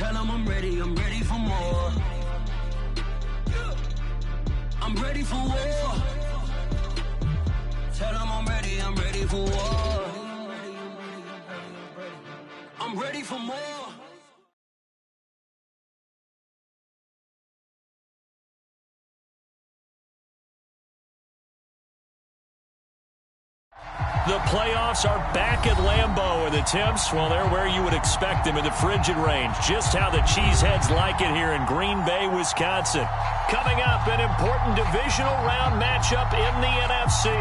Tell them I'm ready for more. I'm ready for war. Tell them I'm ready for war. I'm ready for more. The playoffs are back at Lambeau, and the temps, well, they're where you would expect them in the frigid range. Just how the Cheeseheads like it here in Green Bay, Wisconsin. Coming up, an important divisional round matchup in the NFC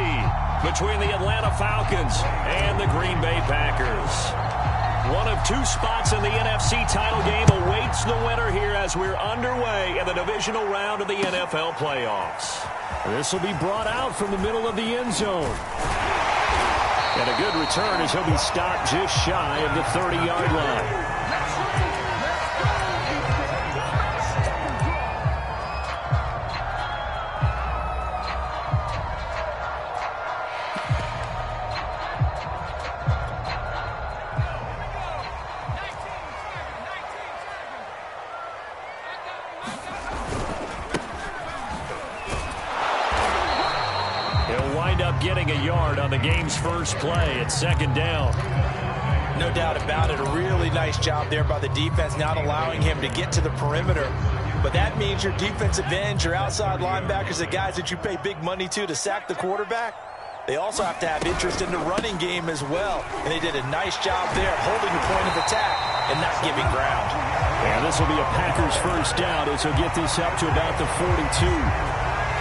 between the Atlanta Falcons and the Green Bay Packers. One of two spots in the NFC title game awaits the winner here as we're underway in the divisional round of the NFL playoffs. This will be brought out from the middle of the end zone. And a good return as he'll be stopped just shy of the 30-yard line. Getting a yard on the game's first play at second down. No doubt about it. A really nice job there by the defense, not allowing him to get to the perimeter. But that means your defensive ends, your outside linebackers, the guys that you pay big money to sack the quarterback, they also have to have interest in the running game as well. And they did a nice job there holding the point of attack and not giving ground. And this will be a Packers first down as he'll get this up to about the 42.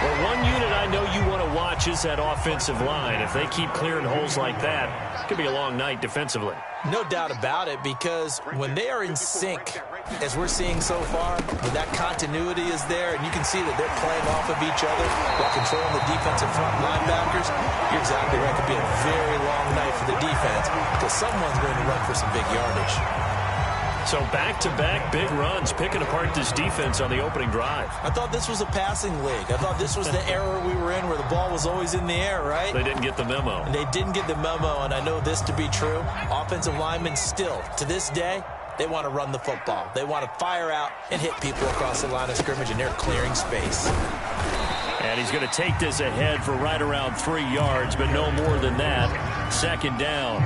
Well, one unit I know you want to watch is that offensive line. If they keep clearing holes like that, it could be a long night defensively. No doubt about it, because when they are in sync, as we're seeing so far, when that continuity is there, and you can see that they're playing off of each other while controlling the defensive front linebackers, you're exactly right. It could be a very long night for the defense because someone's going to run for some big yardage. So back-to-back big runs, picking apart this defense on the opening drive. I thought this was a passing league. I thought this was the era we were in where the ball was always in the air, right? They didn't get the memo. And they didn't get the memo, and I know this to be true. Offensive linemen still, to this day, they want to run the football. They want to fire out and hit people across the line of scrimmage, and they're clearing space. And he's going to take this ahead for right around 3 yards, but no more than that. Second down.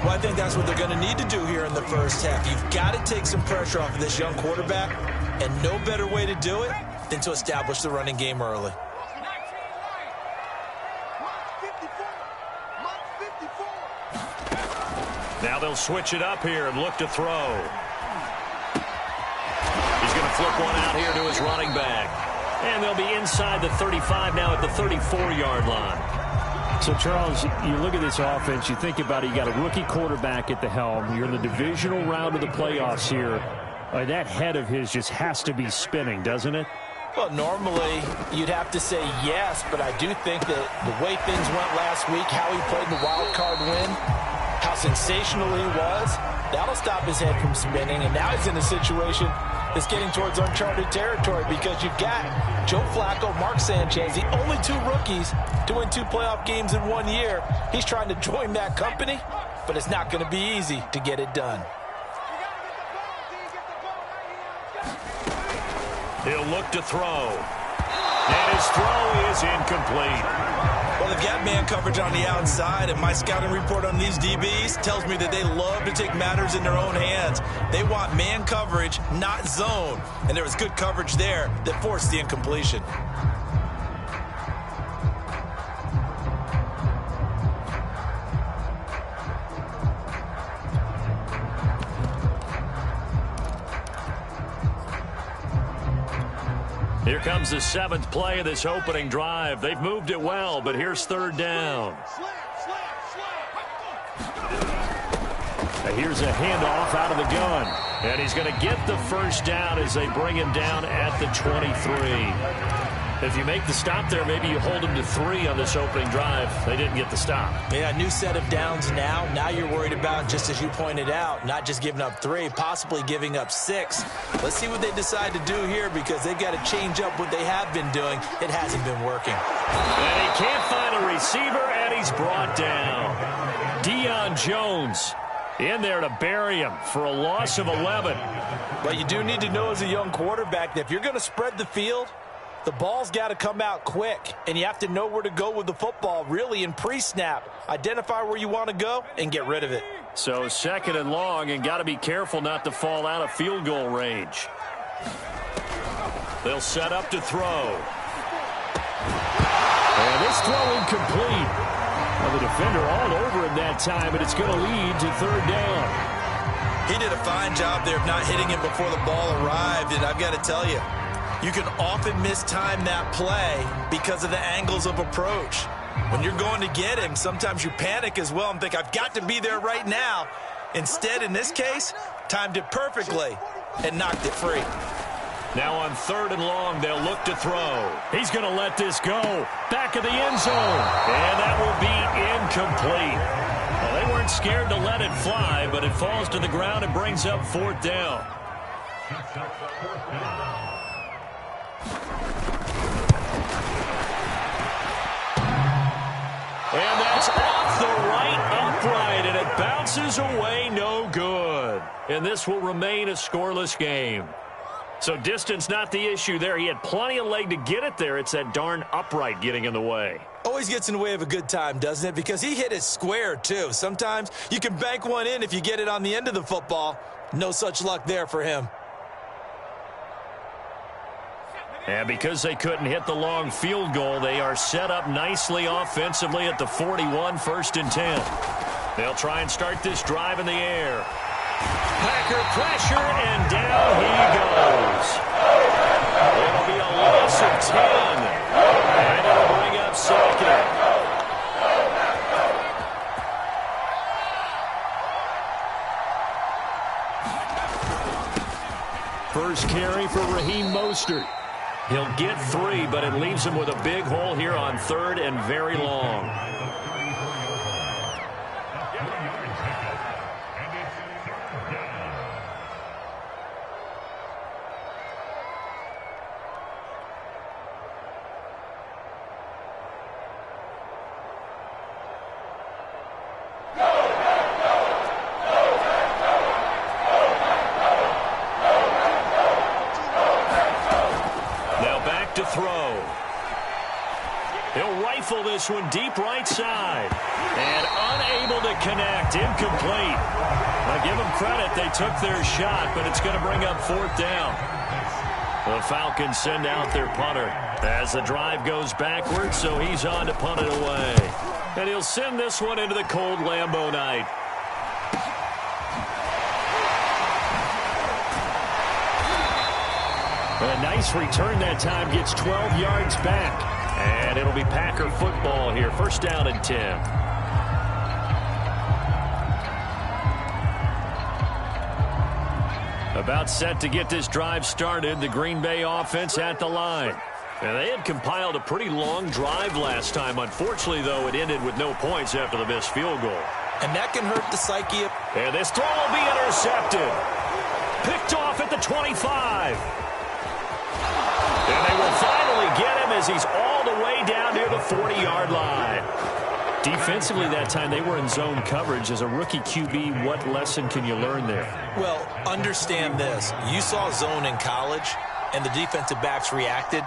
Well, I think that's what they're going to need to do here in the first half. You've got to take some pressure off of this young quarterback, and no better way to do it than to establish the running game early. Now they'll switch it up here and look to throw. He's going to flip one out here to his running back. And they'll be inside the 35 now at the 34-yard line. So, Charles, you look at this offense, you think about it, you got a rookie quarterback at the helm. You're in the divisional round of the playoffs here. That head of his just has to be spinning, doesn't it? Well, normally you'd have to say yes, but I do think that the way things went last week, how he played the wild card win, how sensational he was, that'll stop his head from spinning. And now he's in a situation that's getting towards uncharted territory because you've got Joe Flacco, Mark Sanchez, the only two rookies to win 2 playoff games in 1 year. He's trying to join that company, but it's not going to be easy to get it done. He'll look to throw. And his throw is incomplete. Well, they've got man coverage on the outside, and my scouting report on these DBs tells me that they love to take matters in their own hands. They want man coverage, not zone. And there was good coverage there that forced the incompletion. Here comes the 7th play of this opening drive. They've moved it well, but here's third down. And here's a handoff out of the gun. And he's going to get the first down as they bring him down at the 23. If you make the stop there, maybe you hold them to 3 on this opening drive. They didn't get the stop. Yeah, new set of downs now. Now you're worried about, just as you pointed out, not just giving up 3, possibly giving up 6. Let's see what they decide to do here because they've got to change up what they have been doing. It hasn't been working. And he can't find a receiver, and he's brought down. Deion Jones In there to bury him for a loss of 11. But you do need to know as a young quarterback that if you're going to spread the field, the ball's got to come out quick, and you have to know where to go with the football, really, in pre-snap. Identify where you want to go and get rid of it. So 2nd and long, and got to be careful not to fall out of field goal range. They'll set up to throw. And this throw incomplete. Well, the defender all over him that time, but it's going to lead to 3rd down. He did a fine job there of not hitting him before the ball arrived, and I've got to tell you, you can often mistime that play because of the angles of approach. When you're going to get him, sometimes you panic as well and think, I've got to be there right now. Instead, in this case, timed it perfectly and knocked it free. Now on 3rd and long, they'll look to throw. He's going to let this go. Back of the end zone. And that will be incomplete. Well, they weren't scared to let it fly, but it falls to the ground and brings up 4th down. And that's off the right upright, and it bounces away no good. And this will remain a scoreless game. So distance not the issue there. He had plenty of leg to get it there. It's that darn upright getting in the way. Always gets in the way of a good time, doesn't it? Because he hit it square, too. Sometimes you can bank one in if you get it on the end of the football. No such luck there for him. And because they couldn't hit the long field goal, they are set up nicely offensively at the 41, 1st and 10. They'll try and start this drive in the air. Packer pressure, and down he goes. It'll be a loss of 10, and it'll bring up 2nd. First carry for Raheem Mostert. He'll get 3, but it leaves him with a big hole here on 3rd and very long. To throw. He'll rifle this one deep right side. And unable to connect. Incomplete. I give them credit. They took their shot, but it's going to bring up 4th down. The Falcons send out their punter as the drive goes backwards, so he's on to punt it away. And he'll send this one into the cold Lambeau night. A nice return that time, gets 12 yards back. And it'll be Packer football here. 1st down and 10. About set to get this drive started. The Green Bay offense at the line. And they had compiled a pretty long drive last time. Unfortunately, though, it ended with no points after the missed field goal. And that can hurt the psyche. And this throw will be intercepted. Picked off at the 25. And they will finally get him as he's all the way down near the 40-yard line. Defensively that time, they were in zone coverage. As a rookie QB, what lesson can you learn there? Well, understand this. You saw zone in college, and the defensive backs reacted,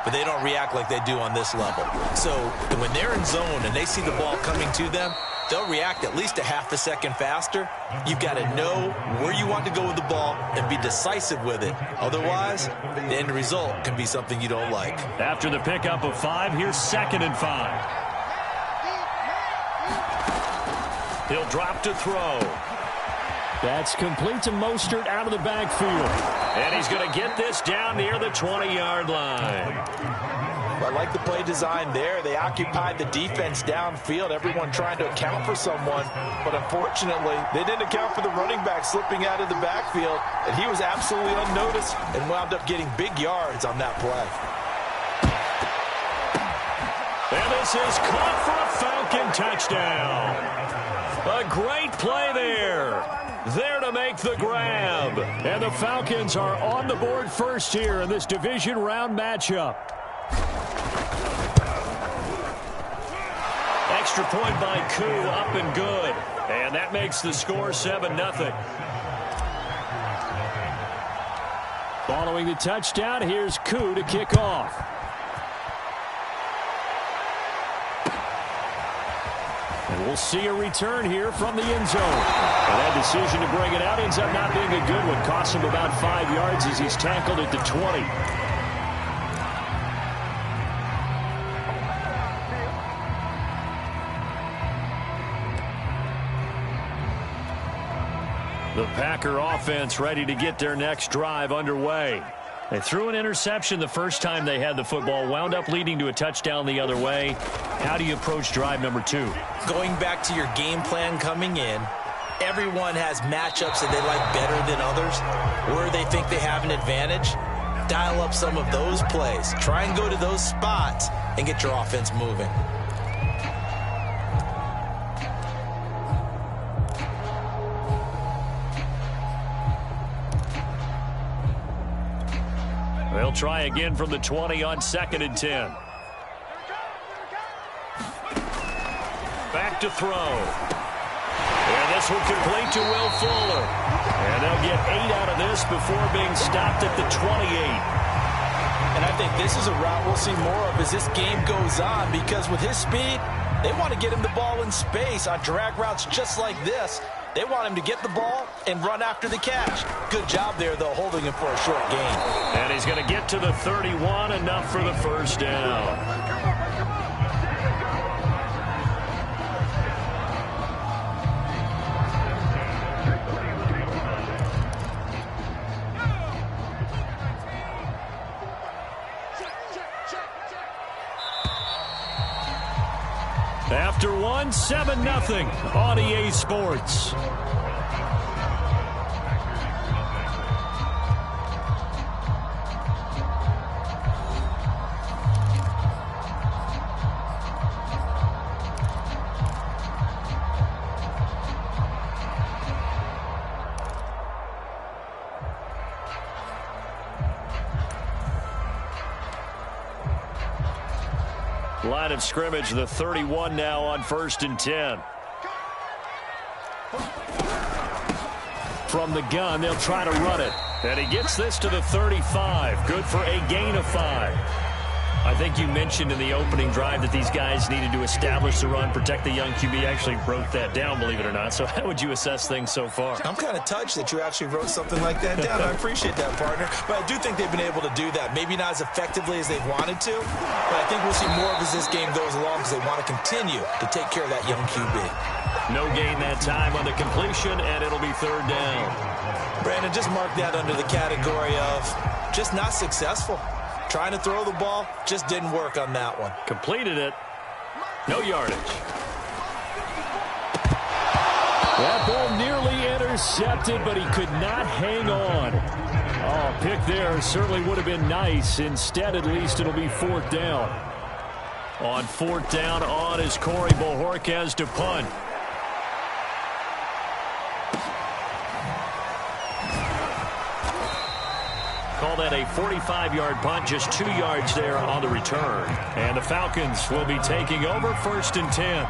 but they don't react like they do on this level. So when they're in zone and they see the ball coming to them, they'll react at least a half a second faster. You've got to know where you want to go with the ball and be decisive with it. Otherwise, the end result can be something you don't like. After the pickup of 5, here's 2nd and 5. He'll drop to throw. That's complete to Mostert out of the backfield. And he's going to get this down near the 20-yard line. I like the play design there. They occupied the defense downfield, everyone trying to account for someone. But unfortunately, they didn't account for the running back slipping out of the backfield. And he was absolutely unnoticed and wound up getting big yards on that play. And this is caught for a Falcon touchdown. A great play there. There to make the grab. And the Falcons are on the board first here in this division round matchup. Extra point by Koo, up and good. And that makes the score 7-0. Following the touchdown, here's Koo to kick off. And we'll see a return here from the end zone. And that decision to bring it out ends up not being a good one. Costs him about 5 yards as he's tackled at the 20. The Packer offense ready to get their next drive underway. They threw an interception the first time they had the football, wound up leading to a touchdown the other way. How do you approach drive number 2? Going back to your game plan coming in, everyone has matchups that they like better than others, where they think they have an advantage. Dial up some of those plays. Try and go to those spots and get your offense moving. They'll try again from the 20 on 2nd and 10. Back to throw. And this one complete to Will Fuller. And they'll get 8 out of this before being stopped at the 28. And I think this is a route we'll see more of as this game goes on, because with his speed, they want to get him the ball in space on drag routes just like this. They want him to get the ball and run after the catch. Good job there, though, holding him for a short gain. And he's going to get to the 31, enough for the first down. After one, 7-0 on EA Sports. Line of scrimmage, the 31 now on 1st and 10. From the gun, they'll try to run it. And he gets this to the 35. Good for a gain of 5. I think you mentioned in the opening drive that these guys needed to establish the run, protect the young QB. I actually wrote that down, believe it or not. So how would you assess things so far? I'm kind of touched that you actually wrote something like that down. I appreciate that, partner. But I do think they've been able to do that. Maybe not as effectively as they've wanted to, but I think we'll see more of as this game goes along, because they want to continue to take care of that young QB. No gain that time on the completion, and it'll be 3rd down. Brandon, just mark that under the category of just not successful. Trying to throw the ball, just didn't work on that one. Completed it. No yardage. That ball nearly intercepted, but he could not hang on. Oh, pick there certainly would have been nice. Instead, at least, it'll be 4th down. On 4th down, on is Corey Bojorquez to punt. Call that a 45-yard punt, just 2 yards there on the return. And the Falcons will be taking over 1st and 10.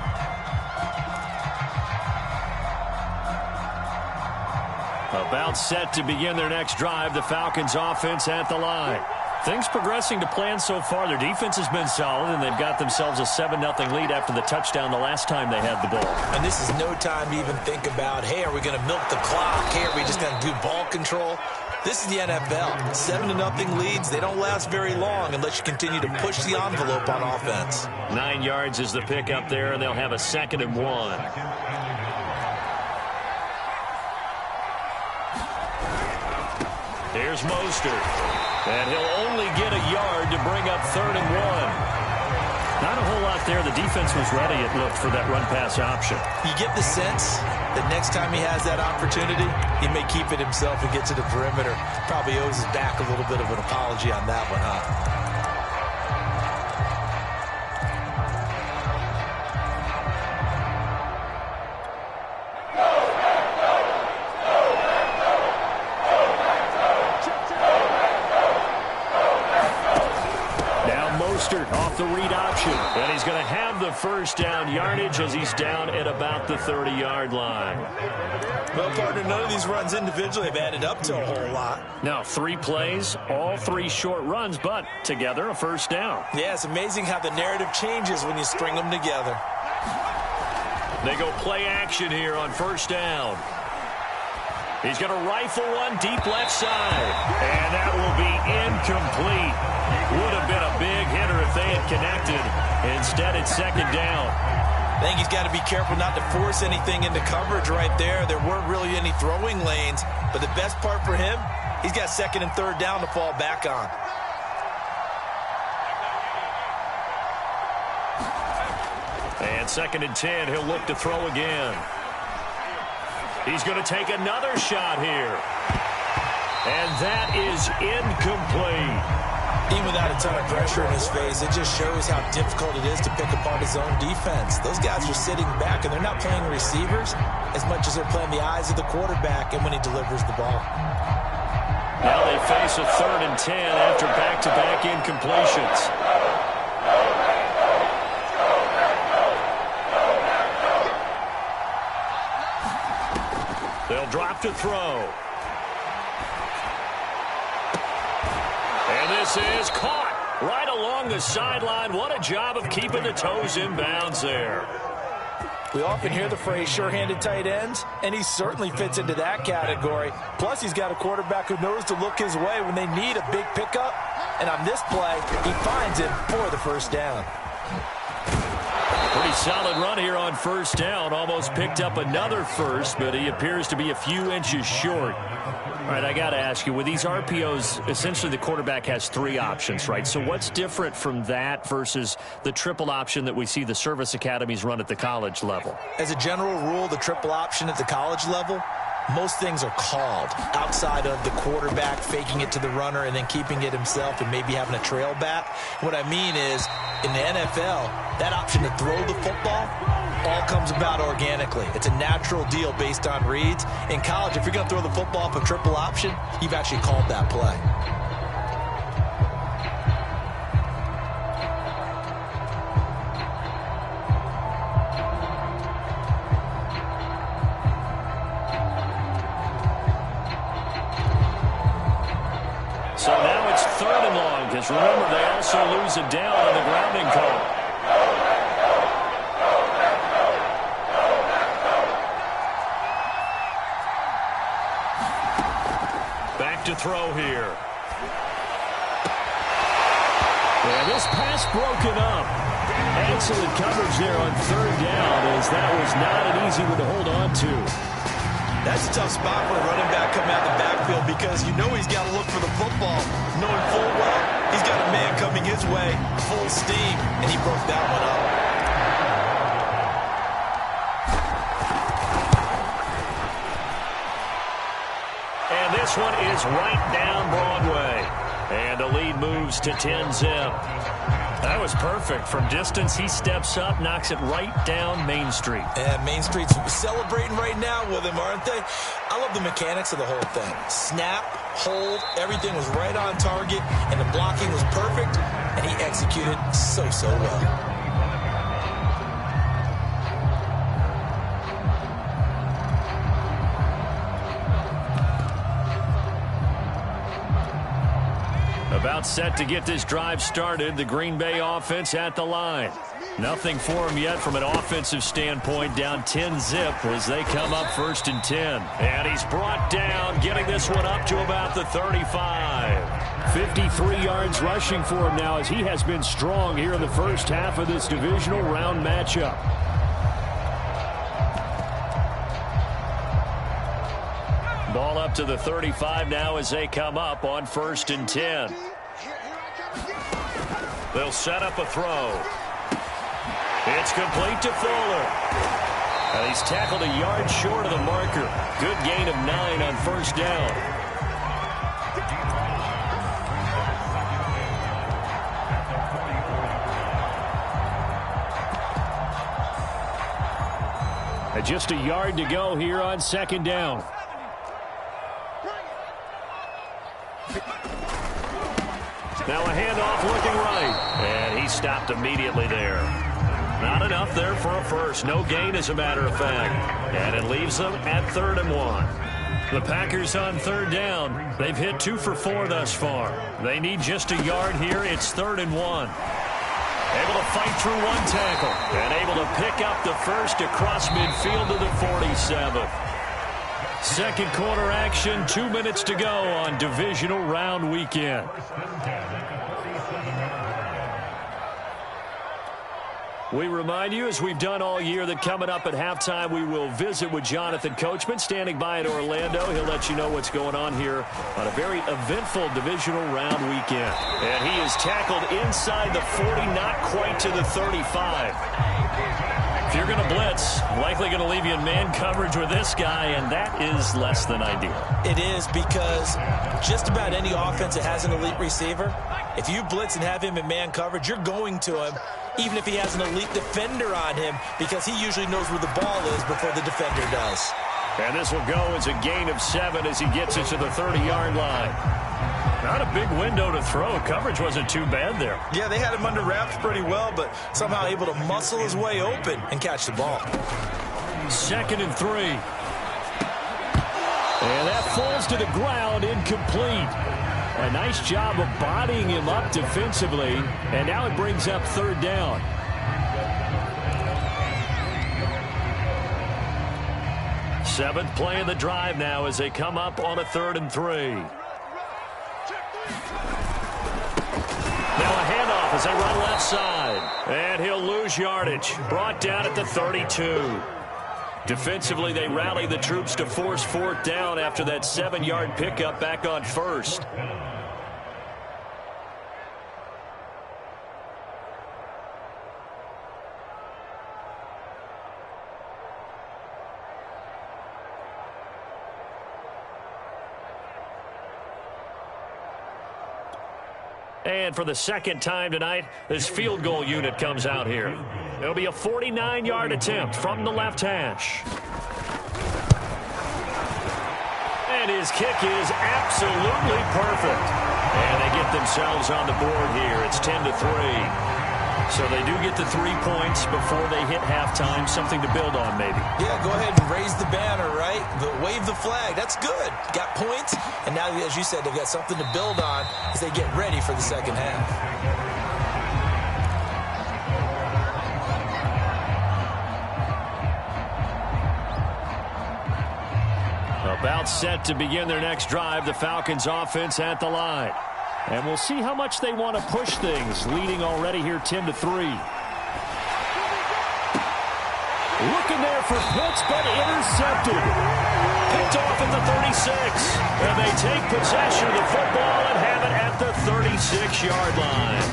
About set to begin their next drive, the Falcons offense at the line. Things progressing to plan so far. Their defense has been solid, and they've got themselves a 7-0 lead after the touchdown the last time they had the ball. And this is no time to even think about, hey, are we going to milk the clock? Hey, are we just going to do ball control? This is the NFL. 7-0 leads, they don't last very long unless you continue to push the envelope on offense. 9 yards is the pickup there, and they'll have a 2nd and 1. Here's Mostert. And he'll only get a yard to bring up 3rd and 1. Not a whole lot there. The defense was ready, it looked, for that run-pass option. You get the sense that next time he has that opportunity, he may keep it himself and get to the perimeter. Probably owes his back a little bit of an apology on that one, huh? the read option. And he's going to have the first down yardage as he's down at about the 30-yard line. Well, partner, none of these runs individually have added up to a whole lot. Now, 3 plays, all 3 short runs, but together a first down. Yeah, it's amazing how the narrative changes when you string them together. They go play action here on first down. He's going to rifle one deep left side. And that will be incomplete. Would have been a big hitter if they had connected. Instead, it's second down. I think he's got to be careful not to force anything into coverage right there. There weren't really any throwing lanes. But the best part for him, he's got second and third down to fall back on. And second and 10, he'll look to throw again. He's going to take another shot here. And that is incomplete. Even without a ton of pressure in his face, it just shows how difficult it is to pick apart his own defense. Those guys are sitting back, and they're not playing receivers as much as they're playing the eyes of the quarterback and when he delivers the ball. Now they face a third and 10 after back-to-back incompletions. They'll drop to throw. And this is caught right along the sideline. What a job of keeping the toes in bounds there. We often hear the phrase sure-handed tight ends, and he certainly fits into that category. Plus, he's got a quarterback who knows to look his way when they need a big pickup. And on this play, he finds it for the first down. Pretty solid run here on first down. Almost picked up another first, but he appears to be a few inches short. All right, I got to ask you, with these RPOs, essentially the quarterback has 3 options, right? So what's different from that versus the triple option that we see the service academies run at the college level? As a general rule, the triple option at the college level, most things are called outside of the quarterback faking it to the runner and then keeping it himself and maybe having a trail back. What I mean is, in the NFL, that option to throw the football all comes about organically. It's a natural deal based on reads. In college, if you're going to throw the football off a triple option, you've actually called that play. So now it's third and long, because remember, they also lose a down on the grounding call. Back to throw here. And this pass broken up. Excellent coverage there on third down, as that was not an easy one to hold on to. That's a tough spot for a running back coming out the backfield because you know he's got to look for the football, knowing full well he's got a man coming his way, full steam, and he broke that one up. And this one is right down Broadway. And the lead moves to 10-zip. That was perfect. From distance, he steps up, knocks it right down Main Street. And Main Street's celebrating right now with him, aren't they? I love the mechanics of the whole thing. Snap, hold, everything was right on target, and the blocking was perfect, and he executed so well. About set to get this drive started. The Green Bay offense at the line. Nothing for him yet from an offensive standpoint. Down 10-zip as they come up first and 10. And he's brought down, getting this one up to about the 35. 53 yards rushing for him now as he has been strong here in the first half of this divisional round matchup. Ball up to the 35 now as they come up on first and 10. They'll set up a throw. It's complete to Fuller. And he's tackled a yard short of the marker. Good gain of 9 on first down. And just a yard to go here on second down. Now a handoff looking right. And he stopped immediately there. Not enough there for a first. No gain, as a matter of fact. And it leaves them at 3rd and 1. The Packers on 3rd down. They've hit 2 for 4 thus far. They need just a yard here. It's 3rd and 1. Able to fight through one tackle. And able to pick up the first across midfield to the 47. Second quarter action, 2 minutes to go on divisional round weekend. We remind you, as we've done all year, that coming up at halftime, we will visit with Jonathan Coachman, standing by in Orlando. He'll let you know what's going on here on a very eventful divisional round weekend. And he is tackled inside the 40, not quite to the 35. If you're going to blitz, likely going to leave you in man coverage with this guy, and that is less than ideal. It is, because just about any offense that has an elite receiver, if you blitz and have him in man coverage, you're going to him, even if he has an elite defender on him, because he usually knows where the ball is before the defender does. And this will go as a gain of 7 as he gets it to the 30-yard line. Not a big window to throw. Coverage wasn't too bad there. Yeah, they had him under wraps pretty well, but somehow able to muscle his way open and catch the ball. 2nd and 3. And that falls to the ground, incomplete. A nice job of bodying him up defensively, and now it brings up 3rd down. Seventh play of the drive now as they come up on a 3rd and 3. Now a handoff as they run left side. And he'll lose yardage. Brought down at the 32. Defensively, they rally the troops to force 4th down after that 7-yard pickup back on 1st. And for the second time tonight, this field goal unit comes out here. It'll be a 49-yard attempt from the left hash. And his kick is absolutely perfect. And they get themselves on the board here. It's 10-3. So they do get the 3 points before they hit halftime. Something to build on, maybe. Yeah, go ahead and raise the banner, right? Wave the flag. That's good. Got points, and now, as you said, they've got something to build on as they get ready for the second half. About set to begin their next drive, the Falcons offense at the line. And we'll see how much they want to push things, leading already here 10-3. Looking there for Pitts, but intercepted. Picked off at the 36. And they take possession of the football and have it at the 36-yard line.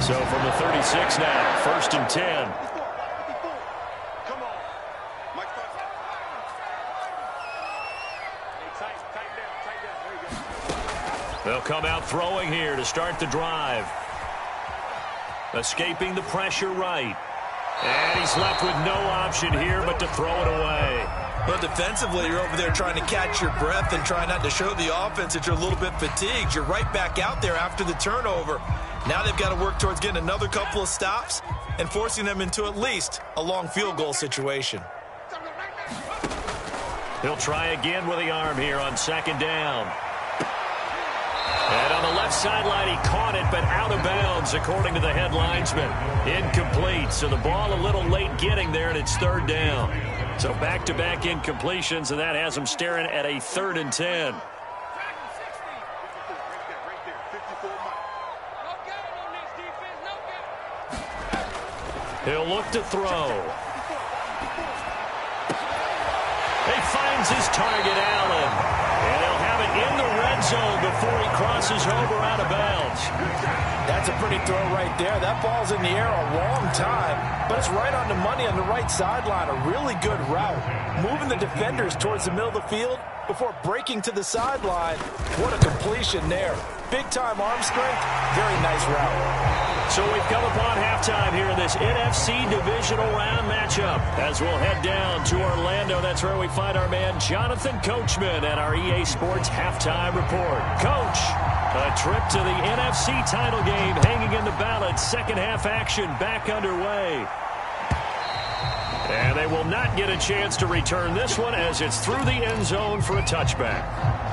So from the 36 now, 1st and 10. They'll come out throwing here to start the drive. Escaping the pressure right. And he's left with no option here but to throw it away. Well, defensively, you're over there trying to catch your breath and try not to show the offense that you're a little bit fatigued. You're right back out there after the turnover. Now they've got to work towards getting another couple of stops and forcing them into at least a long field goal situation. He'll try again with the arm here on 2nd down. And on the left sideline, he caught it, but out of bounds, according to the head linesman. Incomplete, so the ball a little late getting there, and it's 3rd down. So back-to-back incompletions, and that has him staring at a 3rd and 10. He'll look to throw. He finds his target, Allen. And he'll have it in the red zone before he crosses over out of bounds. That's a pretty throw right there. That ball's in the air a long time, but it's right on the money on the right sideline. A really good route. Moving the defenders towards the middle of the field before breaking to the sideline. What a completion there. Big-time arm strength. Very nice route. So we've come upon halftime here in this NFC divisional round matchup matchup as we'll head down to Orlando. That's where we find our man Jonathan Coachman at our EA Sports Halftime Report. Coach, a trip to the NFC title game hanging in the balance. Second half action back underway. And they will not get a chance to return this one as it's through the end zone for a touchback.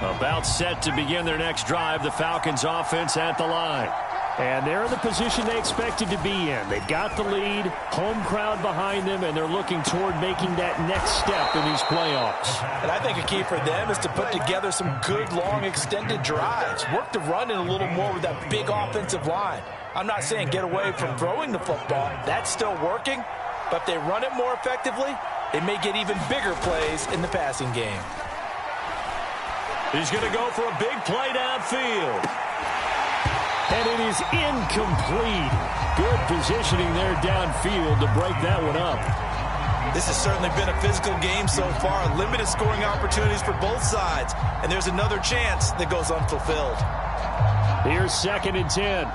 About set to begin their next drive, the Falcons offense at the line. And they're in the position they expected to be in. They've got the lead, home crowd behind them, and they're looking toward making that next step in these playoffs. And I think a key for them is to put together some good, long, extended drives. Work the run in a little more with that big offensive line. I'm not saying get away from throwing the football. That's still working. But if they run it more effectively, they may get even bigger plays in the passing game. He's going to go for a big play downfield. And it is incomplete. Good positioning there downfield to break that one up. This has certainly been a physical game so far. Limited scoring opportunities for both sides. And there's another chance that goes unfulfilled. Here's 2nd and 10.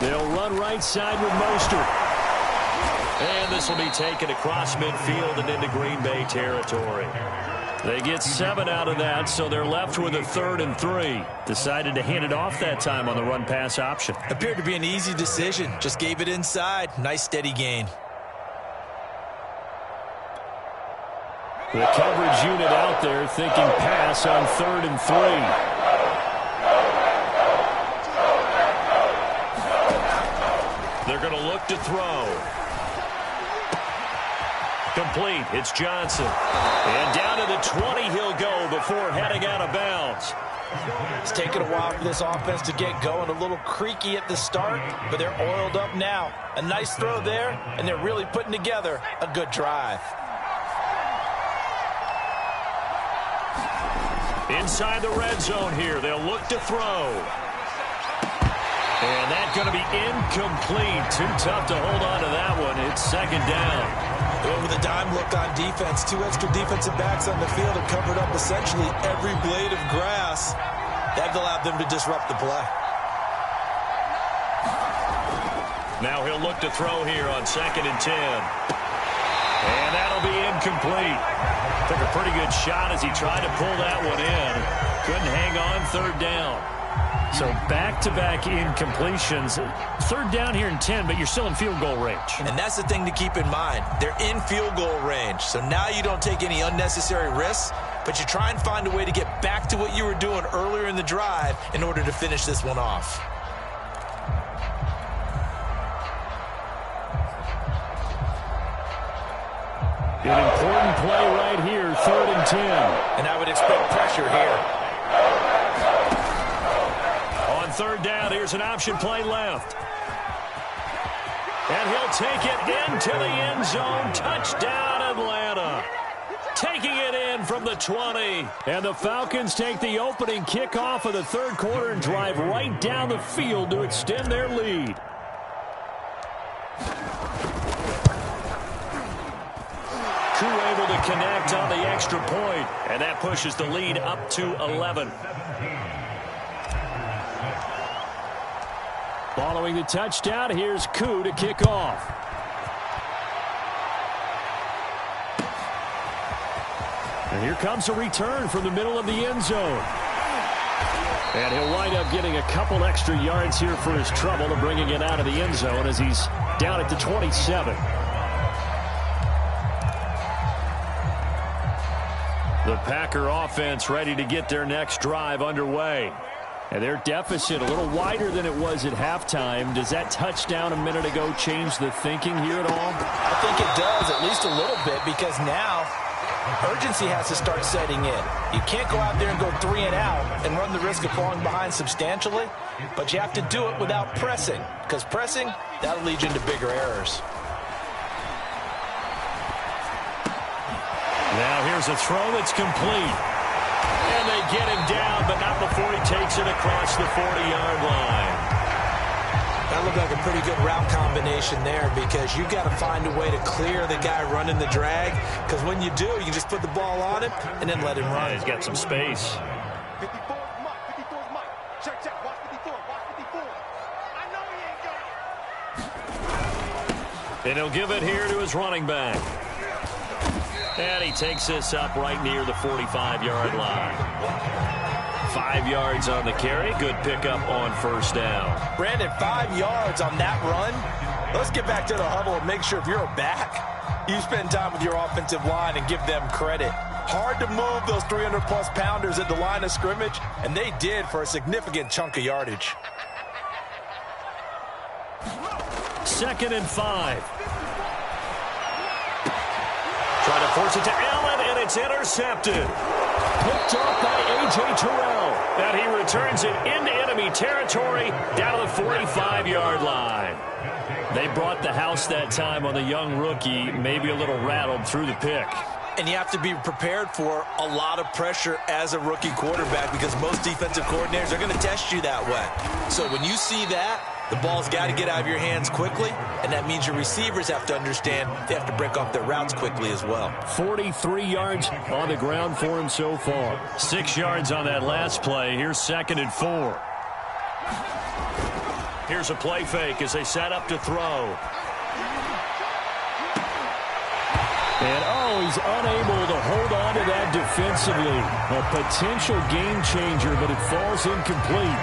They'll run right side with Mostert. And this will be taken across midfield and into Green Bay territory. They get 7 out of that, so they're left with a 3rd and 3. Decided to hand it off that time on the run-pass option. Appeared to be an easy decision. Just gave it inside. Nice steady gain. The coverage unit out there thinking pass on 3rd and 3. They're going to look to throw. Complete. It's Johnson. And down to the 20 he'll go before heading out of bounds. It's taken a while for this offense to get going. A little creaky at the start, but they're oiled up now. A nice throw there, and they're really putting together a good drive. Inside the red zone here. They'll look to throw. And that's going to be incomplete. Too tough to hold on to that one. It's 2nd down. With a dime look on defense, 2 extra defensive backs on the field have covered up essentially every blade of grass. That allowed them to disrupt the play. Now he'll look to throw here on 2nd and 10. And that'll be incomplete. Took a pretty good shot as he tried to pull that one in. Couldn't hang on 3rd down. So back-to-back incompletions. 3rd down here and 10, but you're still in field goal range. And that's the thing to keep in mind. They're in field goal range. So now you don't take any unnecessary risks, but you try and find a way to get back to what you were doing earlier in the drive in order to finish this one off. An important play right here, 3rd and 10. And I would expect pressure here. 3rd down, here's an option play left. And he'll take it into the end zone. Touchdown, Atlanta. Taking it in from the 20. And the Falcons take the opening kickoff of the 3rd quarter and drive right down the field to extend their lead. Koo able to connect on the extra point, and that pushes the lead up to 11. Following the touchdown, here's Koo to kick off. And here comes a return from the middle of the end zone. And he'll wind up getting a couple extra yards here for his trouble to bringing it out of the end zone as he's down at the 27. The Packer offense ready to get their next drive underway. And their deficit a little wider than it was at halftime. Does that touchdown a minute ago change the thinking here at all? I think it does, at least a little bit, because now urgency has to start setting in. You can't go out there and go 3 and out and run the risk of falling behind substantially, but you have to do it without pressing, because pressing, that'll lead you into bigger errors. Now here's a throw that's complete. And they get him down, but not before he takes it across the 40-yard line. That looked like a pretty good route combination there because you got to find a way to clear the guy running the drag, because when you do, you just put the ball on him and then let him run. Yeah, he's got some space. 54 is Mike. 54 is Mike. Check. Watch 54. Watch 54. I know he ain't got it. And he'll give it here to his running back. And he takes this up right near the 45-yard line. 5 yards on the carry. Good pickup on first down. Brandon, 5 yards on that run. Let's get back to the huddle and make sure if you're a back, you spend time with your offensive line and give them credit. Hard to move those 300-plus pounders at the line of scrimmage, and they did for a significant chunk of yardage. 2nd and 5. Trying to force it to Allen, and it's intercepted. Picked off by A.J. Terrell. And he returns it into enemy territory down to the 45-yard line. They brought the house that time on the young rookie, maybe a little rattled through the pick. And you have to be prepared for a lot of pressure as a rookie quarterback because most defensive coordinators are going to test you that way. So when you see that, the ball's got to get out of your hands quickly, and that means your receivers have to understand they have to break off their routes quickly as well. 43 yards on the ground for him so far. 6 yards on that last play. Here's 2nd and 4. Here's a play fake as they set up to throw. And, he's unable to hold on to that defensively. A potential game changer, but it falls incomplete.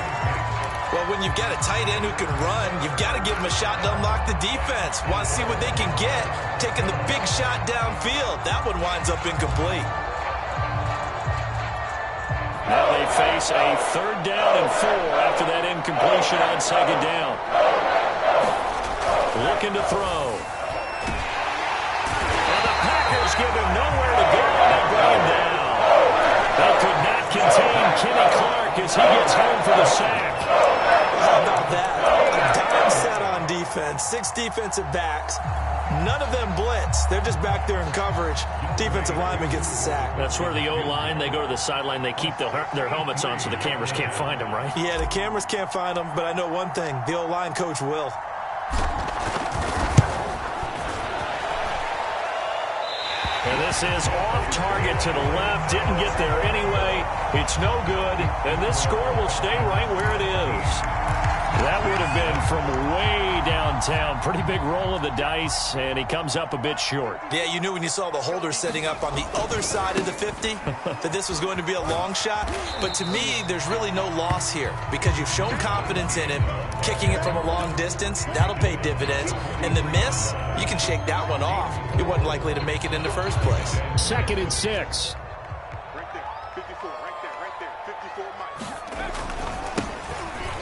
Well, when you've got a tight end who can run, you've got to give him a shot to unlock the defense. Want to see what they can get, taking the big shot downfield. That one winds up incomplete. Now they face a 3rd down and 4 after that incompletion on 2nd down. Looking to throw. And the Packers give him nowhere to go, and they bring him down. They could not contain Kenny Clark as he gets home for the sack. How about that? A dime set on defense, 6 defensive backs. None of them blitz. They're just back there in coverage. Defensive lineman gets the sack. That's where the O-line, they go to the sideline, they keep their helmets on so the cameras can't find them, right? Yeah, the cameras can't find them, but I know one thing. The O-line coach will. And this is off target to the left. Didn't get there anyway. It's no good. And this score will stay right where it is. That would have been from way downtown. Pretty big roll of the dice, and he comes up a bit short. Yeah, you knew when you saw the holder setting up on the other side of the 50 that this was going to be a long shot. But to me, there's really no loss here because you've shown confidence in him. Kicking it from a long distance, that'll pay dividends. And the miss, you can shake that one off. He wasn't likely to make it in the first place. 2nd and 6. Right there. 54. Right there. 54 Mike.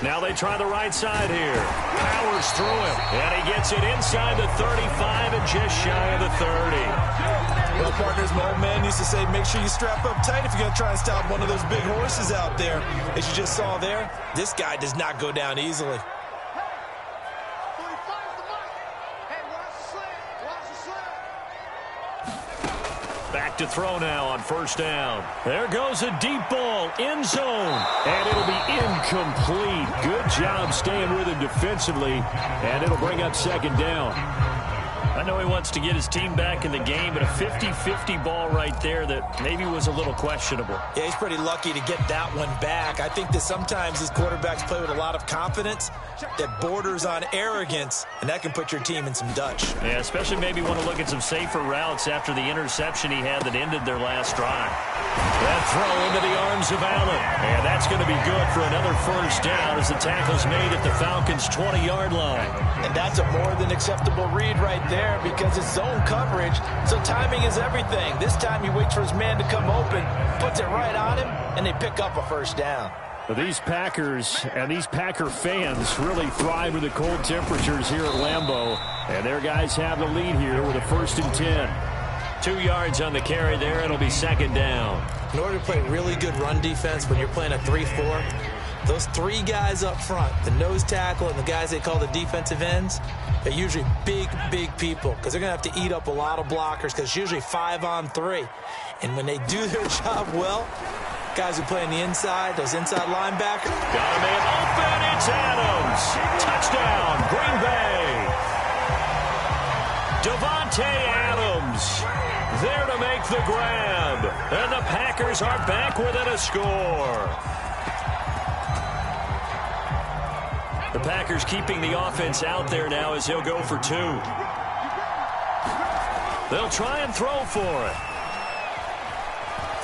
Now they try the right side here. Powers through him. And he gets it inside the 35 and just shy of the 30. Well, partners, my old man used to say, make sure you strap up tight if you're going to try and stop one of those big horses out there. As you just saw there, this guy does not go down easily. Back to throw now on first down. There goes a deep ball, end zone, and it'll be incomplete. Good job staying with him defensively, and it'll bring up 2nd down. I know he wants to get his team back in the game, but a 50-50 ball right there that maybe was a little questionable. Yeah, he's pretty lucky to get that one back. I think that sometimes these quarterbacks play with a lot of confidence that borders on arrogance, and that can put your team in some Dutch. Yeah, especially maybe want to look at some safer routes after the interception he had that ended their last drive. That throw into the arms of Allen. And that's going to be good for another first down as the tackle's made at the Falcons' 20-yard line. And that's a more than acceptable read right there because it's zone coverage, so timing is everything. This time he waits for his man to come open, puts it right on him, and they pick up a first down. But these Packers and these Packer fans really thrive with the cold temperatures here at Lambeau. And their guys have the lead here with a 1st and 10. 2 yards on the carry there. It'll be 2nd down. In order to play really good run defense when you're playing a 3-4, those 3 guys up front, the nose tackle and the guys they call the defensive ends, they're usually big people because they're going to have to eat up a lot of blockers because it's usually 5-on-3. And when they do their job well, guys who play on the inside, those inside linebackers. Got a man open. It's Adams. Touchdown, the grab. And the Packers are back within a score. The Packers keeping the offense out there now as he'll go for 2. They'll try and throw for it.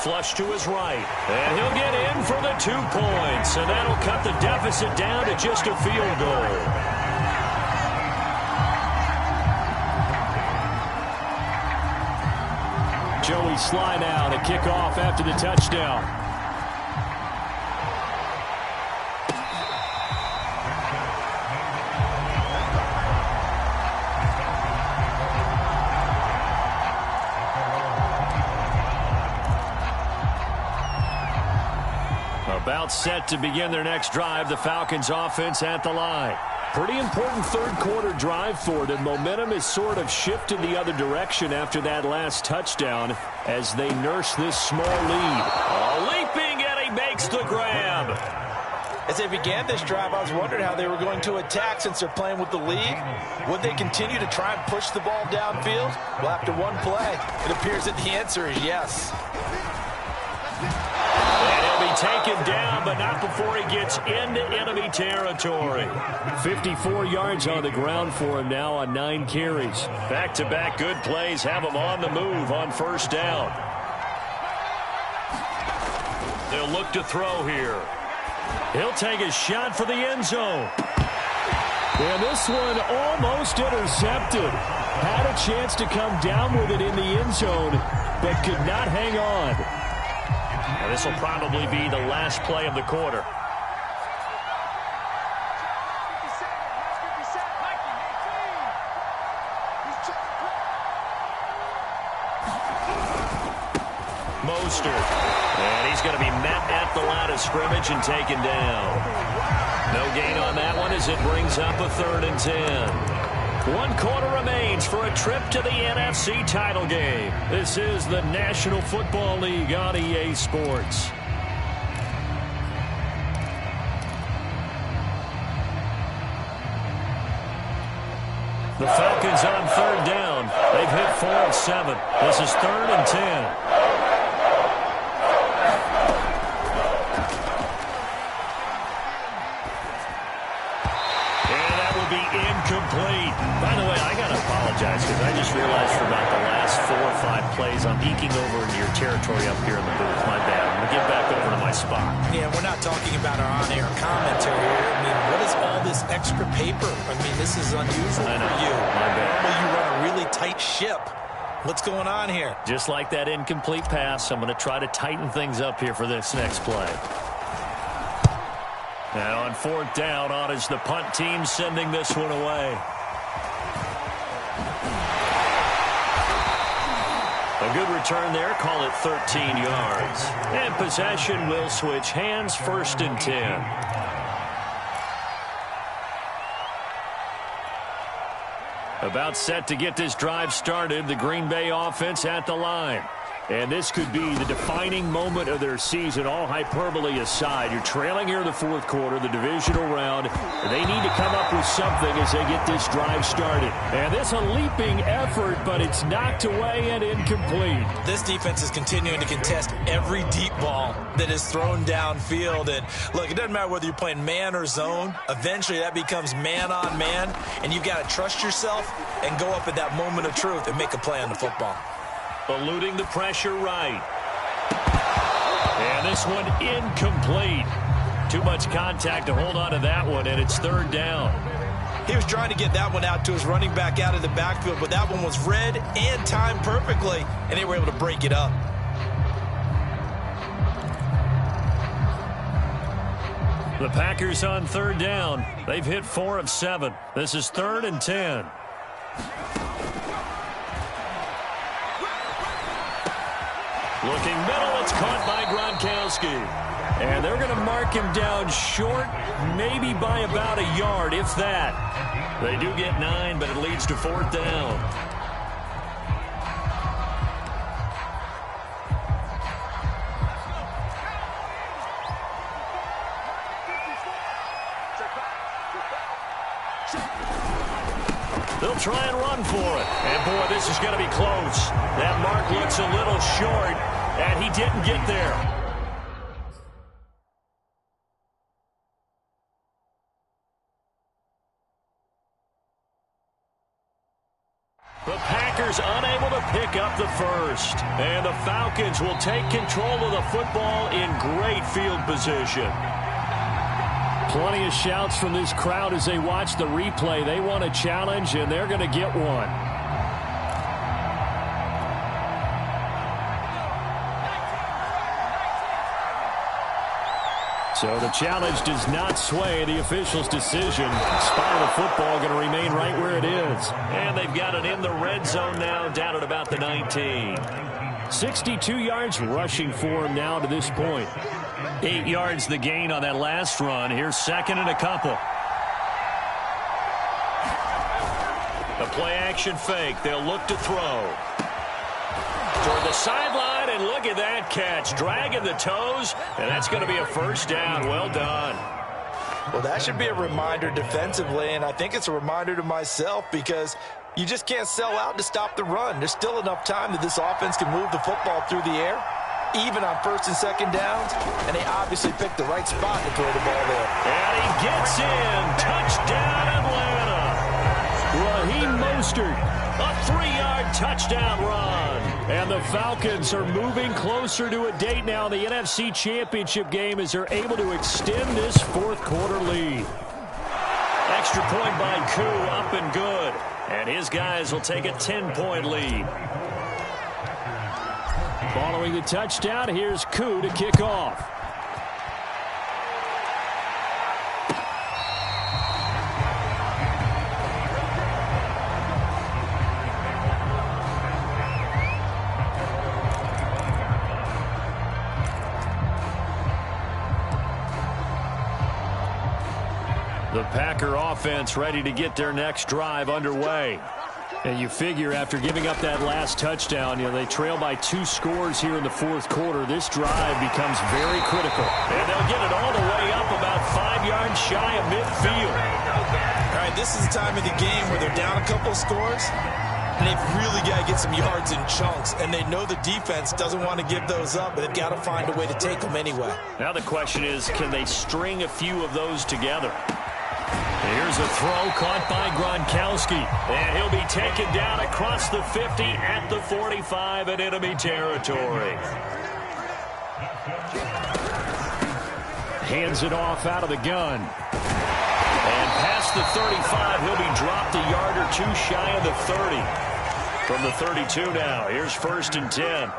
Flush to his right. And he'll get in for the 2 points. And that'll cut the deficit down to just a field goal. Joey Sly now to kick off after the touchdown. About set to begin their next drive, the Falcons offense at the line. Pretty important third-quarter drive for them. Momentum has sort of shifted the other direction after that last touchdown as they nurse this small lead. Leaping, and he makes the grab. As they began this drive, I was wondering how they were going to attack since they're playing with the lead. Would they continue to try and push the ball downfield? Well, after one play, it appears that the answer is yes. Taken down, but not before he gets into enemy territory. 54 yards on the ground for him now on 9 carries. Back-to-back good plays have him on the move on first down. They'll look to throw here. He'll take a shot for the end zone. And this one almost intercepted. Had a chance to come down with it in the end zone, but could not hang on. Now, this will probably be the last play of the quarter. Mostert. And he's going to be met at the line of scrimmage and taken down. No gain on that one as it brings up a 3rd and 10. 1 quarter remains for a trip to the NFC title game. This is the National Football League on EA Sports. The Falcons on 3rd down. They've hit 4 of 7. This is 3rd and 10. Incomplete. By the way, I got to apologize because I just realized for about the last 4 or 5 plays I'm eking over into your territory up here in the booth. My bad. I'm going to get back over to my spot. Yeah, we're not talking about our on-air commentary here. I mean, what is all this extra paper? I mean, this is unusual for you. My bad. Normally you run a really tight ship. What's going on here? Just like that incomplete pass, I'm going to try to tighten things up here for this next play. Now on 4th down, on is the punt team sending this one away. A good return there, call it 13 yards. And possession will switch hands, 1st and 10. About set to get this drive started, the Green Bay offense at the line. And this could be the defining moment of their season, all hyperbole aside. You're trailing here in the 4th quarter, the divisional round. They need to come up with something as they get this drive started. And this a leaping effort, but it's knocked away and incomplete. This defense is continuing to contest every deep ball that is thrown downfield. And look, it doesn't matter whether you're playing man or zone. Eventually that becomes man on man, and you've got to trust yourself and go up at that moment of truth and make a play on the football. Eluding the pressure right. And this one incomplete. Too much contact to hold on to that one, and it's 3rd down. He was trying to get that one out to his running back out of the backfield, but that one was read and timed perfectly, and they were able to break it up. The Packers on 3rd down. They've hit 4 of 7. This is 3rd and 10. Looking middle, it's caught by Gronkowski. And they're going to mark him down short, maybe by about a yard, if that. They do get 9, but it leads to 4th down. They'll try and run for it. And, boy, this is going to be close. That mark looks a little short, and he didn't get there. The Packers unable to pick up the first. And the Falcons will take control of the football in great field position. Plenty of shouts from this crowd as they watch the replay. They want a challenge, and they're going to get one. So the challenge does not sway the official's decision. Spot of the football going to remain right where it is. And they've got it in the red zone now, down at about the 19. 62 yards rushing for him now to this point. 8 yards the gain on that last run. Here's second and a couple. The play-action fake. They'll look to throw. Toward the sideline, and look at that catch. Dragging the toes, and that's going to be a first down. Well done. Well, that should be a reminder defensively, and I think it's a reminder to myself because you just can't sell out to stop the run. There's still enough time that this offense can move the football through the air, even on first and second downs, and they obviously picked the right spot to throw the ball there. And he gets in. Touchdown, Atlanta. Raheem Mostert. A 3-yard touchdown run. And the Falcons are moving closer to a date now in the NFC Championship game as they're able to extend this fourth-quarter lead. Extra point by Koo, up and good. And his guys will take a 10-point lead. Following the touchdown, here's Koo to kick off. The Packer offense ready to get their next drive underway. And you figure after giving up that last touchdown, they trail by 2 scores here in the fourth quarter. This drive becomes very critical. And they'll get it all the way up about 5 yards shy of midfield. All right, this is the time of the game where they're down a couple of scores, and they've really got to get some yards in chunks, and they know the defense doesn't want to give those up, but they've got to find a way to take them anyway. Now the question is, can they string a few of those together? Here's a throw caught by Gronkowski. And he'll be taken down across the 50 at the 45 in enemy territory. Hands it off out of the gun. And past the 35, he'll be dropped a yard or two shy of the 30. From the 32 now, here's first and 10.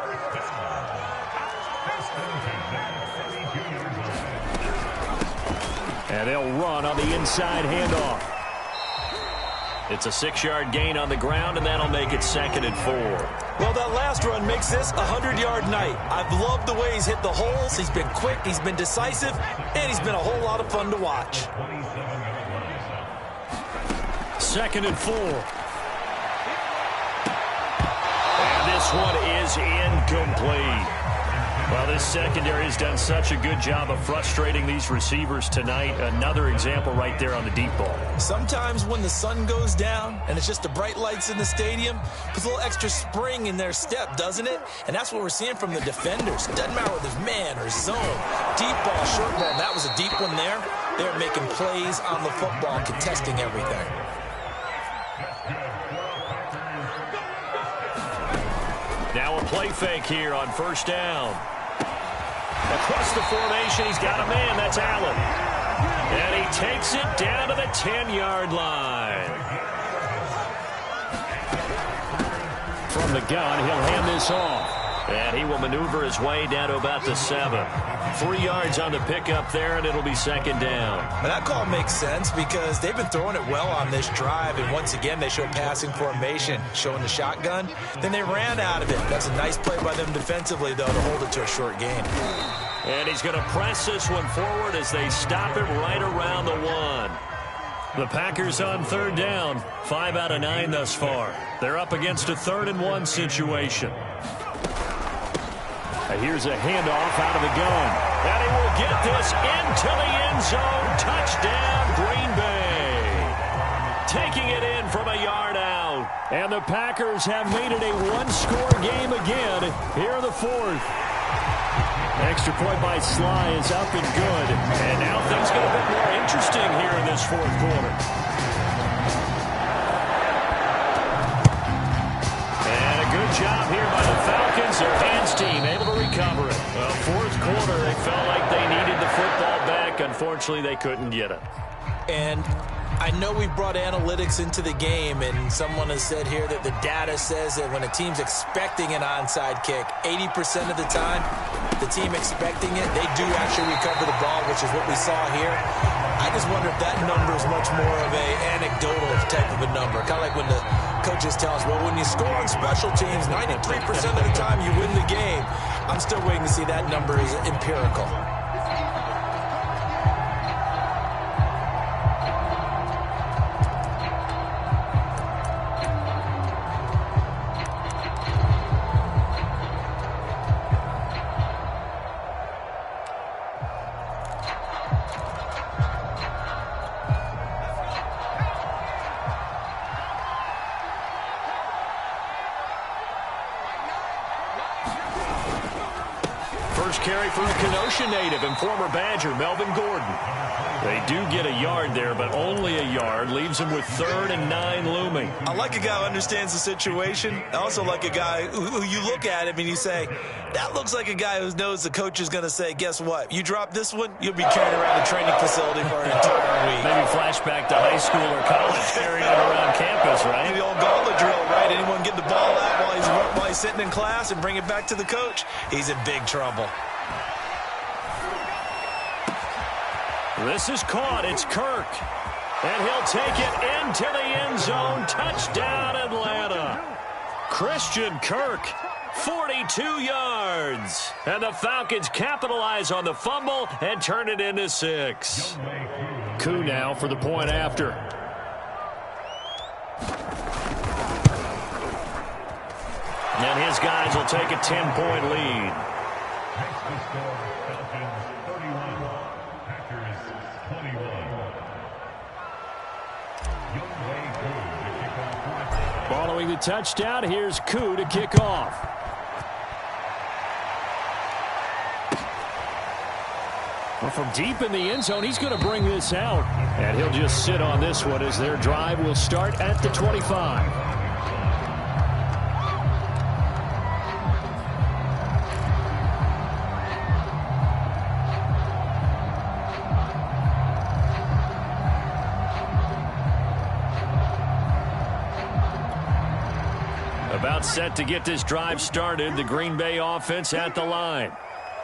And they'll run on the inside handoff. It's a 6-yard gain on the ground, and that'll make it second and 4. Well, that last run makes this a 100-yard night. I've loved the way he's hit the holes. He's been quick, he's been decisive, and he's been a whole lot of fun to watch. Second and 4. And this one is incomplete. Well, this secondary has done such a good job of frustrating these receivers tonight. Another example right there on the deep ball. Sometimes when the sun goes down and it's just the bright lights in the stadium, puts a little extra spring in their step, doesn't it? And that's what we're seeing from the defenders. Doesn't matter whether it's man or zone. Deep ball, short ball. That was a deep one there. They're making plays on the football, contesting everything. Now a play fake here on first down. Across the formation, he's got a man. That's Allen. And he takes it down to the 10-yard line. From the gun, he'll hand this off. And he will maneuver his way down to about the 7. 3 yards on the pickup there, and it'll be second down. And that call makes sense because they've been throwing it well on this drive, and once again they show passing formation, showing the shotgun. Then they ran out of it. That's a nice play by them defensively, though, to hold it to a short gain. And he's going to press this one forward as they stop him right around the 1. The Packers on third down. 5 out of 9 thus far. They're up against a 3rd and 1 situation. Here's a handoff out of the gun. And he will get this into the end zone. Touchdown, Green Bay. taking it in from a yard out. And the Packers have made it a one-score game again here in the fourth. Extra point by Sly is up and good. And now things get a bit more interesting here in this fourth quarter. And a good job here by the Falcons. Their hands team able to recover it. Well, fourth quarter, they felt like they needed the football back. Unfortunately, they couldn't get it. And I know we brought analytics into the game, and someone has said here that the data says that when a team's expecting an onside kick, 80% of the time, the team expecting it, they do actually recover the ball, which is what we saw here. I just wonder if that number is much more of a anecdotal type of a number. Kind of like when the coaches tell us, well, when you score on special teams, 93% of the time you win the game. I'm still waiting to see that number is empirical. First carry for a Kenosha native and former Badger, Melvin Gordon. They do get a yard there, but only a yard. Leaves them with 3rd and 9 looming. I like a guy who understands the situation. I also like a guy who you look at him and you say, that looks like a guy who knows the coach is going to say, guess what? You drop this one, you'll be carried around a training facility for an entire week. Maybe flashback to high school or college, carrying it around campus, right? The old gauntlet drill, right? Anyone get the ball out while he's sitting in class and bring it back to the coach? He's in big trouble. This is caught. It's Kirk. And he'll take it into the end zone. Touchdown, Atlanta. Christian Kirk, 42 yards. And the Falcons capitalize on the fumble and turn it into 6. Koo now for the point after. And his guys will take a 10-point lead. Following the touchdown, here's Koo to kick off. Well, from deep in the end zone, he's going to bring this out. And he'll just sit on this one as their drive will start at the 25. About set to get this drive started, the Green Bay offense at the line.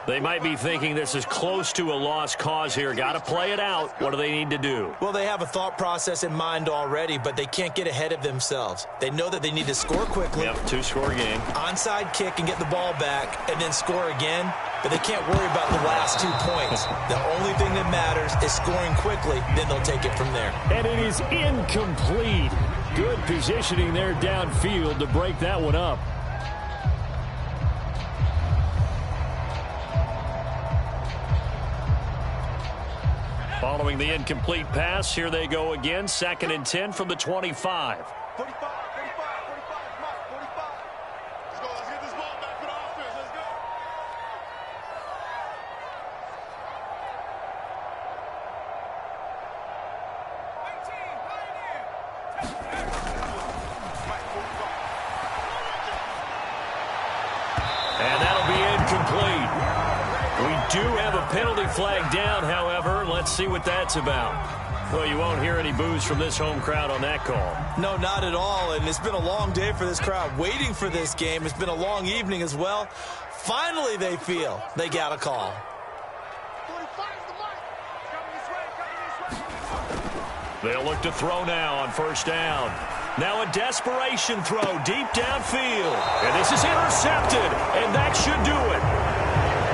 They might be thinking this is close to a lost cause here. Got to play it out. What do they need to do? Well, they have a thought process in mind already, but they can't get ahead of themselves. They know that they need to score quickly. Yep, 2-score game. Onside kick and get the ball back and then score again, but they can't worry about the last 2 points. The only thing that matters is scoring quickly, then they'll take it from there. And it is incomplete. Good positioning there downfield to break that one up. Following the incomplete pass, here they go again. 2nd and 10 from the 25. 45, 45, 45, Mike, 45. Let's go, let's get this ball back for the offense. Let's go. And that'll be incomplete. We do have a penalty flag down, however. Let's see what that's about. Well, you won't hear any boos from this home crowd on that call. No, not at all, and it's been a long day for this crowd waiting for this game. It's been a long evening as well. Finally, they feel they got a call. 45 is the mark. Coming this way, coming this way. They'll look to throw now on 1st down. Now a desperation throw deep downfield. And this is intercepted, and that should do it.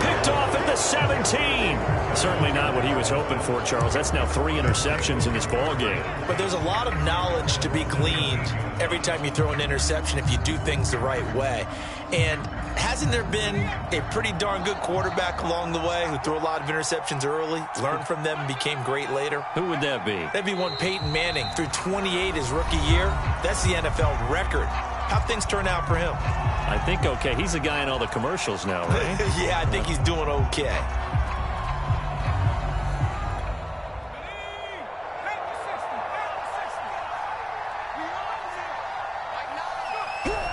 Picked off at the 17. Certainly not what he was hoping for, Charles. That's now 3 interceptions in this ball game. But there's a lot of knowledge to be gleaned every time you throw an interception if you do things the right way. And hasn't there been a pretty darn good quarterback along the way who threw a lot of interceptions early, learned from them, and became great later? Who would that be? That'd be one Peyton Manning. Threw 28 his rookie year. That's the NFL record. How'd things turn out for him? I think okay. He's the guy in all the commercials now, right? Yeah, I think he's doing okay.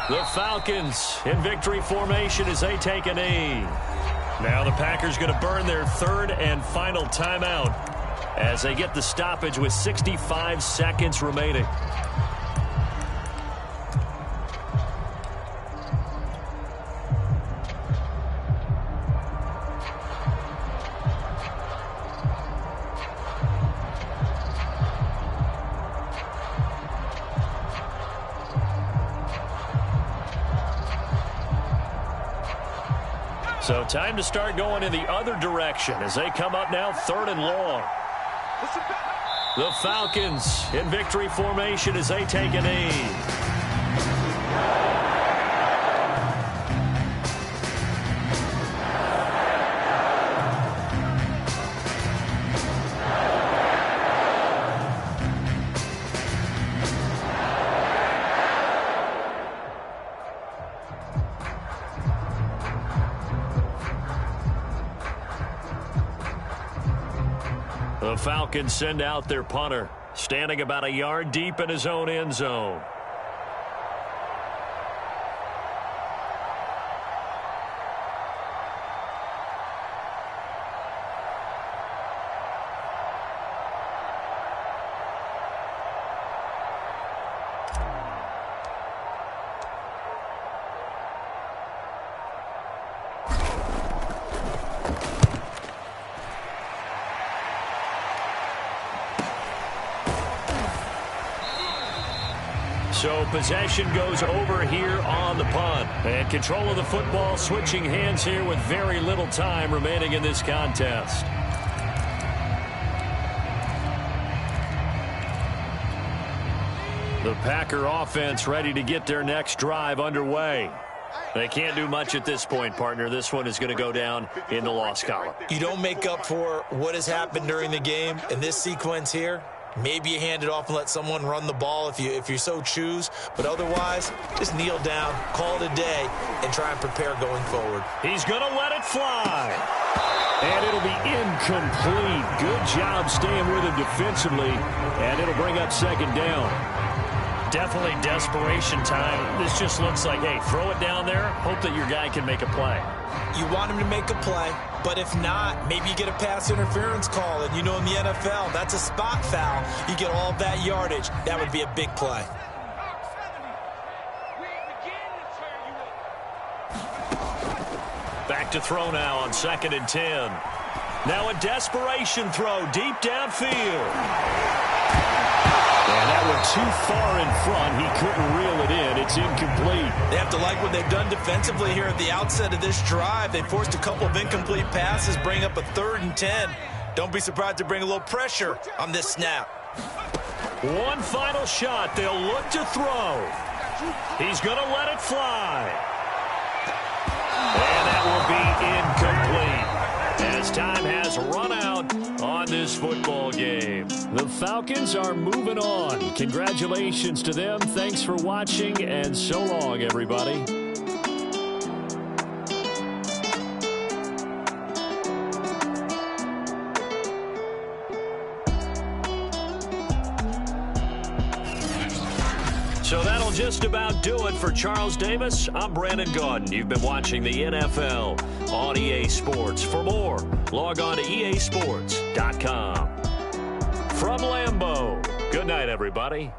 The Falcons in victory formation as they take a knee. Now the Packers going to burn their 3rd and final timeout as they get the stoppage with 65 seconds remaining. So time to start going in the other direction as they come up now 3rd and long. The Falcons in victory formation as they take a knee. The Falcons send out their punter, standing about a yard deep in his own end zone. So possession goes over here on the punt. And control of the football switching hands here with very little time remaining in this contest. The Packer offense ready to get their next drive underway. They can't do much at this point, partner. This one is going to go down in the loss column. You don't make up for what has happened during the game in this sequence here. Maybe you hand it off and let someone run the ball if you so choose. But otherwise, just kneel down, call it a day, and try and prepare going forward. He's going to let it fly. And it'll be incomplete. Good job staying with him defensively. And it'll bring up 2nd down. Definitely desperation time. This just looks like, hey, throw it down there. Hope that your guy can make a play. You want him to make a play, but if not, maybe you get a pass interference call. And you know in the NFL, that's a spot foul. You get all that yardage. That would be a big play. Back to throw now on 2nd and 10. Now a desperation throw deep downfield. And that one too far in front. He couldn't reel it in. It's incomplete. They have to like what they've done defensively here at the outset of this drive. They forced a couple of incomplete passes, bring up a 3rd and 10. Don't be surprised to bring a little pressure on this snap. One final shot. They'll look to throw. He's going to let it fly. And that will be incomplete as time has run out on this football game. The Falcons are moving on. Congratulations to them. Thanks for watching, and so long, everybody. So that'll just about do it for Charles Davis. I'm Brandon Gaudin. You've been watching the NFL on EA Sports. For more, log on to easports.com. From Lambeau, good night, everybody.